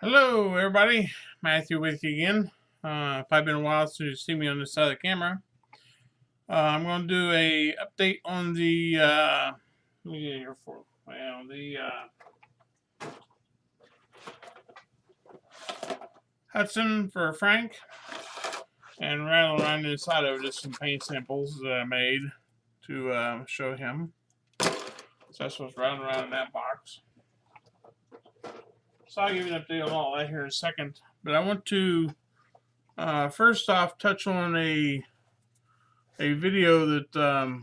Hello, everybody. Matthew with you again. Probably been a while since you see me on this side of the camera. I'm going to do a update on the let me get here for the Hudson for Frank, and rattle around inside of it just some paint samples that I made to show him. So that's what's rattling around in that box. So I'll give you an update on all that here in a second. But I want to first off touch on a video that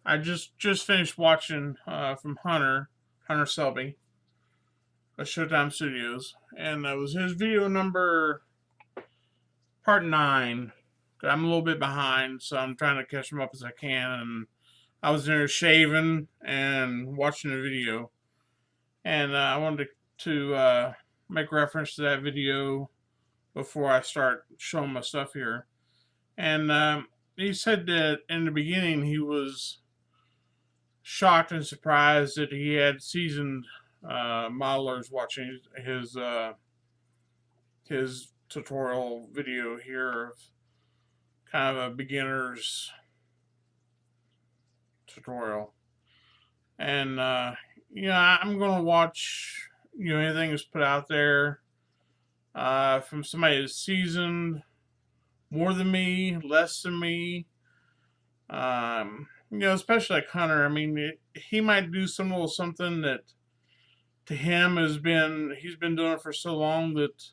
I just finished watching from Hunter Selby of Showtime Studios, and that was his video number part 9. I'm a little bit behind, so I'm trying to catch him up as I can. And I was there shaving and watching the video, and I wanted to make reference to that video before I start showing my stuff here. And he said that in the beginning he was shocked and surprised that he had seasoned modelers watching his tutorial video here of kind of a beginner's tutorial. And I'm gonna watch anything that's put out there from somebody that's seasoned more than me, less than me. Especially like Hunter. I mean, he might do some little something that to him he's been doing it for so long that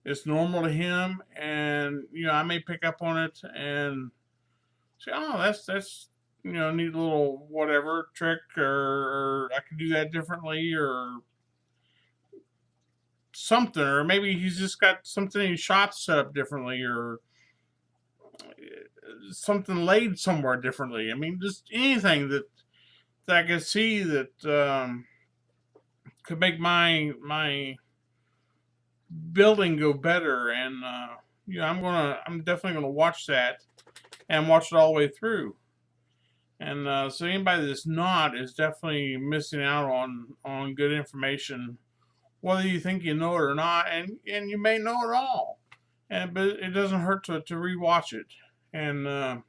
it's normal to him, and I may pick up on it and say, oh, that's neat little whatever trick, or I could do that differently, or something, or maybe he's just got something in his shop set up differently, or something laid somewhere differently. I mean, just anything that I could see that could make my building go better. And I'm definitely gonna watch that and watch it all the way through. And so anybody that's not is definitely missing out on good information, whether you think you know it or not, and you may know it all, but it doesn't hurt to rewatch it. And then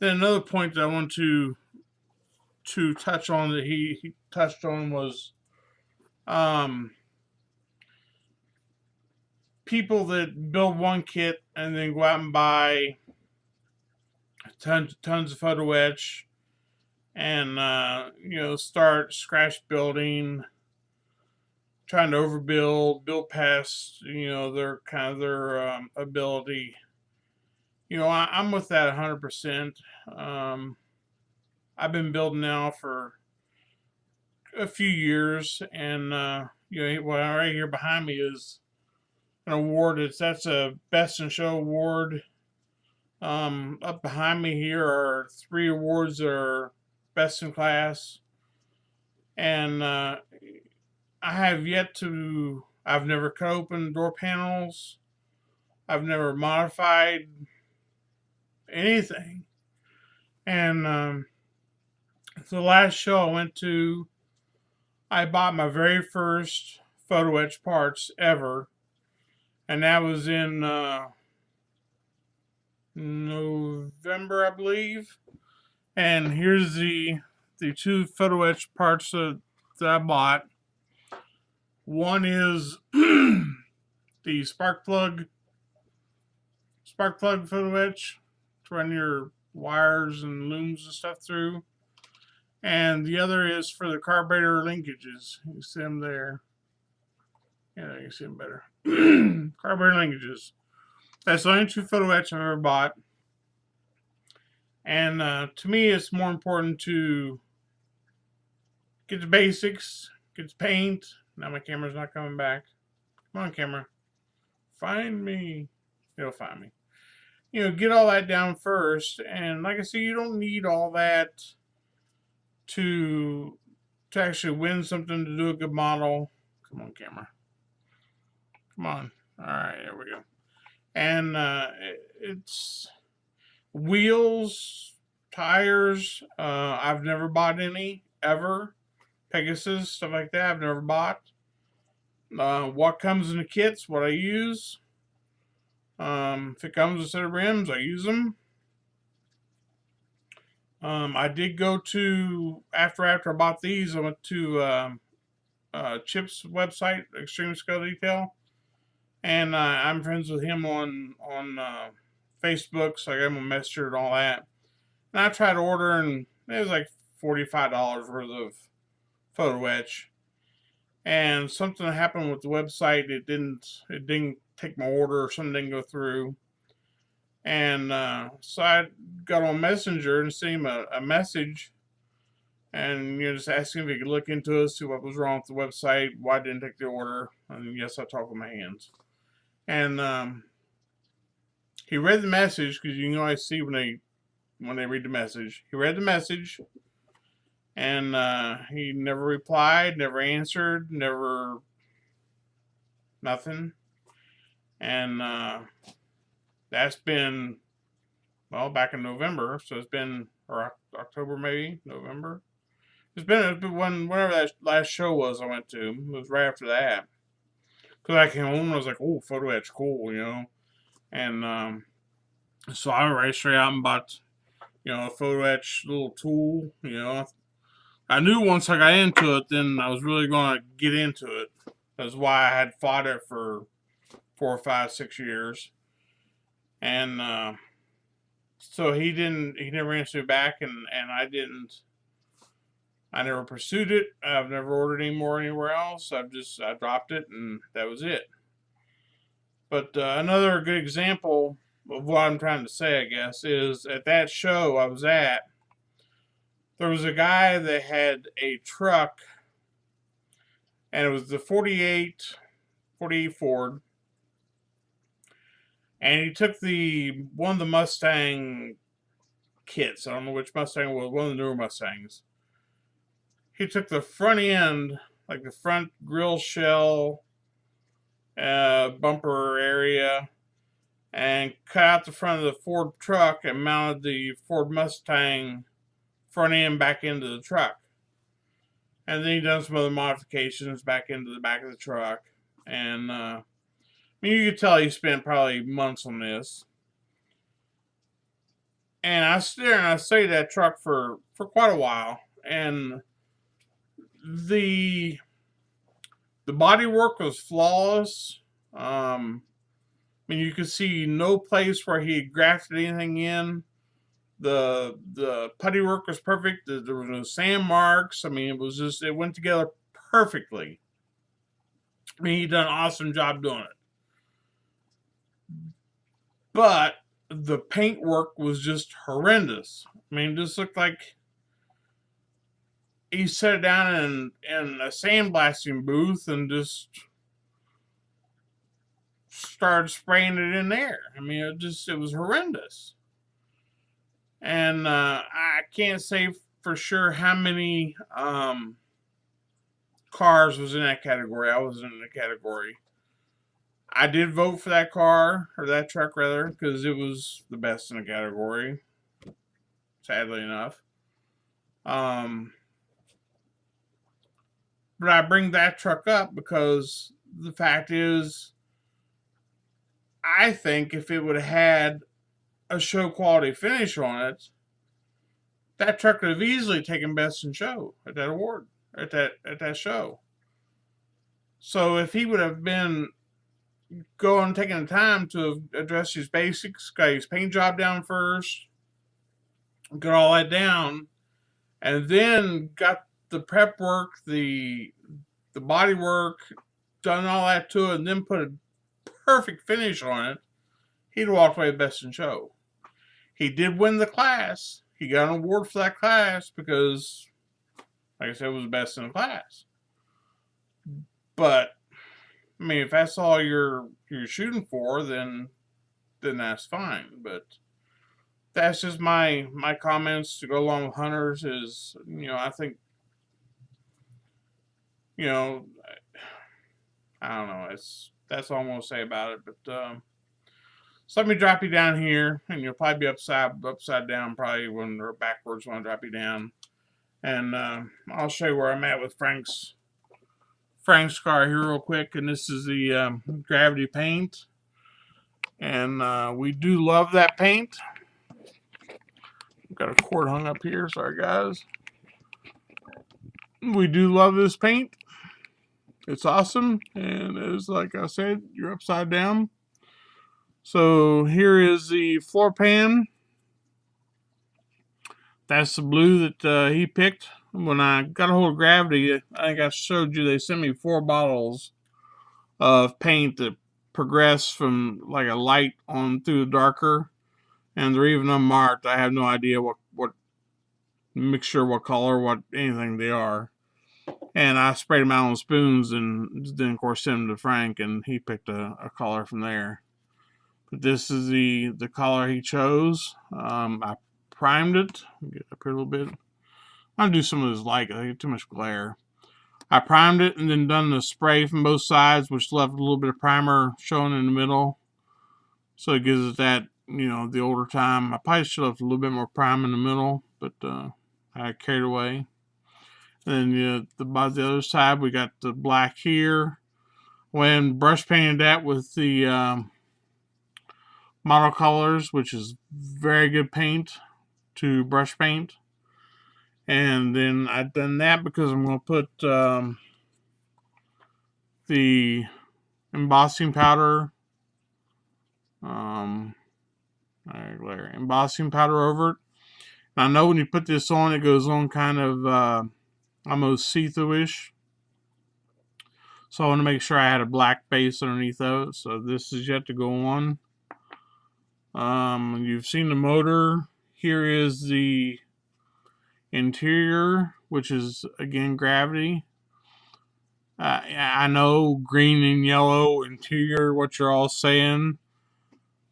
another point that I want to touch on that he touched on was people that build one kit and then go out and buy tons of photo etch and start scratch building, trying to overbuild, build past their ability. I'm with that 100%. I've been building now for a few years, and right here behind me is an award. That's a Best in Show award. Up behind me here are 3 awards that are best in class, and I've never cut open door panels. I've never modified anything. And the last show I went to, I bought my very first photo etch parts ever, and that was in November, I believe. And here's the 2 photo etch parts that I bought. One is the spark plug photo etch to run your wires and looms and stuff through, and the other is for the carburetor linkages. You see them there. Yeah, you can see them better. Carburetor linkages. That's the only 2 photo etch I've ever bought. And to me, it's more important to get the basics, get the paint. Now my camera's not coming back. Come on, camera. Find me. It'll find me. Get all that down first. And like I said, you don't need all that to actually win something, to do a good model. Come on, camera. Come on. All right, there we go. And it's wheels, tires. I've never bought any ever. Pegasus, stuff like that, I've never bought. what comes in the kits, what I use. If it comes with a set of rims, I use them. I did go to after I bought these. I went to Chip's website, Extreme Scale Detail, and I'm friends with him on Facebook, so I got him a messenger and all that. And I tried ordering, it was like $45 worth of photo etch, and something happened with the website. It didn't take my order, or something didn't go through. And so I got on Messenger and sent him a message, and just asking if he could look into it, see what was wrong with the website, why I didn't take the order. And yes, I talk with my hands. And he read the message, because you can always see when they read the message. He read the message, and he never replied, never answered, never nothing. And that's been, well, back in November, so it's been, or October maybe, November. It's been whenever that last show was I went to. It was right after that. Because I came home and I was like, oh, photo etch, cool. And so I ran straight out and bought, a photo etch little tool. I knew once I got into it, then I was really going to get into it. That's why I had fought it for 4, 5, 6 years. And so he never answered back, and I never pursued it. I've never ordered any more anywhere else. I dropped it, and that was it. But another good example of what I'm trying to say, I guess, is at that show I was at, there was a guy that had a truck, and it was the 48 Ford, and he took one of the Mustang kits. I don't know which Mustang it was, one of the newer Mustangs. He took the front end, like the front grill shell, bumper area, and cut out the front of the Ford truck and mounted the Ford Mustang front end back into the truck. And then he done some other modifications back into the back of the truck. And you could tell he spent probably months on this. And I studied that truck for quite a while. And the body work was flawless. You could see no place where he had grafted anything in. The putty work was perfect. There was no sand marks. It went together perfectly. He done an awesome job doing it. But the paint work was just horrendous. It just looked like he set it down in a sandblasting booth and just started spraying it in there. It was horrendous. And I can't say for sure how many cars was in that category. I wasn't in the category. I did vote for that car, or that truck rather, because it was the best in the category, sadly enough. But I bring that truck up because the fact is, I think if it would have had a show quality finish on it, that truck could have easily taken best in show at that award, at that show. So if he would have been taking the time to address his basics, got his paint job down first, got all that down, and then got the prep work, the body work, done all that to it, and then put a perfect finish on it, he'd walked away best in show. He did win the class. He got an award for that class because, like I said, it was best in the class. But if that's all you're shooting for, then that's fine. But that's just my comments to go along with Hunters. Is I think I don't know. That's all I'm gonna say about it. But so let me drop you down here, and you'll probably be upside down, probably or backwards when I drop you down, and I'll show you where I'm at with Frank's Frank's car here real quick, and this is the gravity paint. And we do love that paint. Got a cord hung up here, sorry guys. We do love this paint. It's awesome, and it's like I said, you're upside down. So here is the floor pan. That's the blue that he picked. When I got a hold of Gravity, I think I showed you they sent me 4 bottles of paint that progress from like a light on through the darker, and they're even unmarked. I have no idea what mixture, what color, what anything they are. And I sprayed them out on spoons, and then of course sent them to Frank, and he picked a color from there. But this is the color he chose. I primed it. Get up here a little bit. I'm gonna do some of this light. I get too much glare. I primed it and then done the spray from both sides, which left a little bit of primer showing in the middle. So it gives it that, you know, the older time. I probably should have left a little bit more prime in the middle, but I carried away. And then by the other side, we got the black here. When brush painted that with the model colors, which is very good paint to brush paint. And then I've done that because I'm going to put the embossing powder, embossing powder over it. And I know when you put this on, it goes on kind of almost see-through-ish. So I want to make sure I had a black base underneath of it. So this is yet to go on. You've seen the motor. Here is the interior, which is again Gravity. I know green and yellow interior, what you're all saying.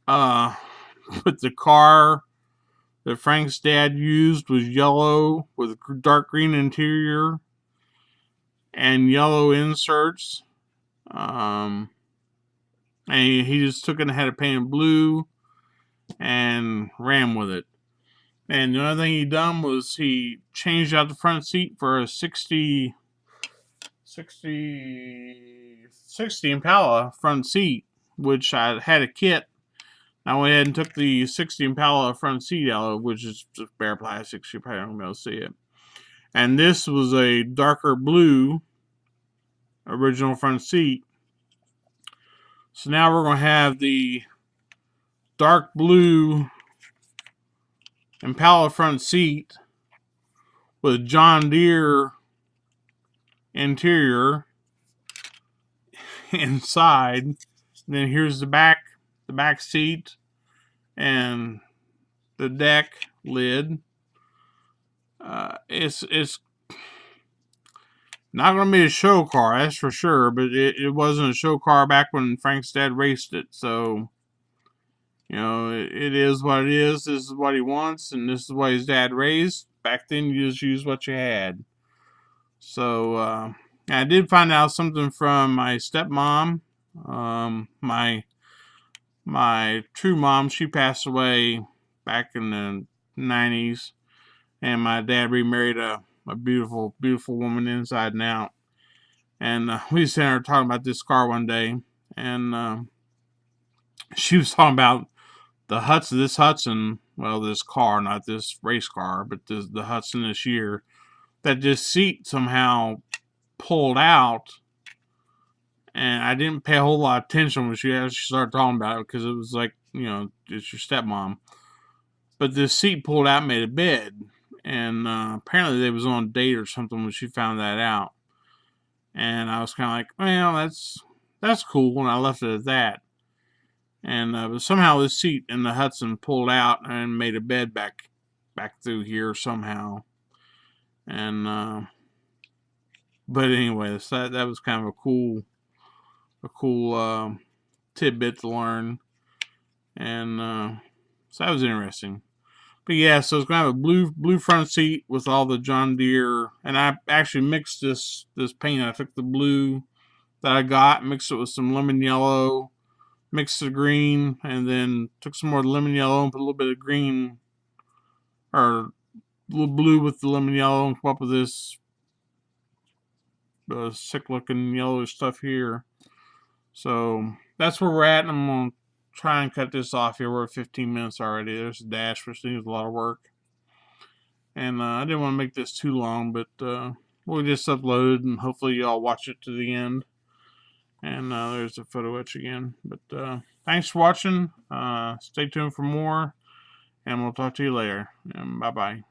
But the car that Frank's dad used was yellow with dark green interior and yellow inserts. And he just took it and had it painted blue and ran with it. And the other thing he done was he changed out the front seat for a 60 Impala front seat, which I had a kit. I went ahead and took the 60 Impala front seat out, which is just bare plastic, so you probably don't be able to see it. And this was a darker blue original front seat. So now we're going to have the dark blue Impala front seat with John Deere interior inside. And then here's the back seat and the deck lid. It's not going to be a show car, that's for sure, but it wasn't a show car back when Frank's dad raced it. So, you know, it is what it is. This is what he wants, and this is what his dad raised. Back then, you just used what you had. So, I did find out something from my stepmom. My true mom, she passed away back in the 90s. And my dad remarried a beautiful, beautiful woman inside and out. And we sat there talking about this car one day. And she was talking about this Hudson, well, this car, not this race car, but the Hudson this year, that this seat somehow pulled out. And I didn't pay a whole lot of attention when she actually started talking about it, because it was like, you know, it's your stepmom. But this seat pulled out and made a bed. And apparently they was on a date or something when she found that out. And I was kind of like, well, that's cool. And I left it at that. And but somehow this seat in the Hudson pulled out and made a bed back through here somehow. And but anyway, that was kind of a cool tidbit to learn. And so that was interesting. But yeah, so it's going to have a blue front seat with all the John Deere. And I actually mixed this paint. I took the blue that I got, mixed it with some lemon yellow, mixed the green, and then took some more lemon yellow and put a little bit of green, or a little blue with the lemon yellow, and come up with this sick looking yellow stuff here. So that's where we're at, and I'm gonna try and cut this off here. We're at 15 minutes already. There's a dash, which needs a lot of work, and I didn't want to make this too long, but we'll just upload, and hopefully y'all watch it to the end. And there's the photo etch again. But thanks for watching. Stay tuned for more, and we'll talk to you later. And bye bye.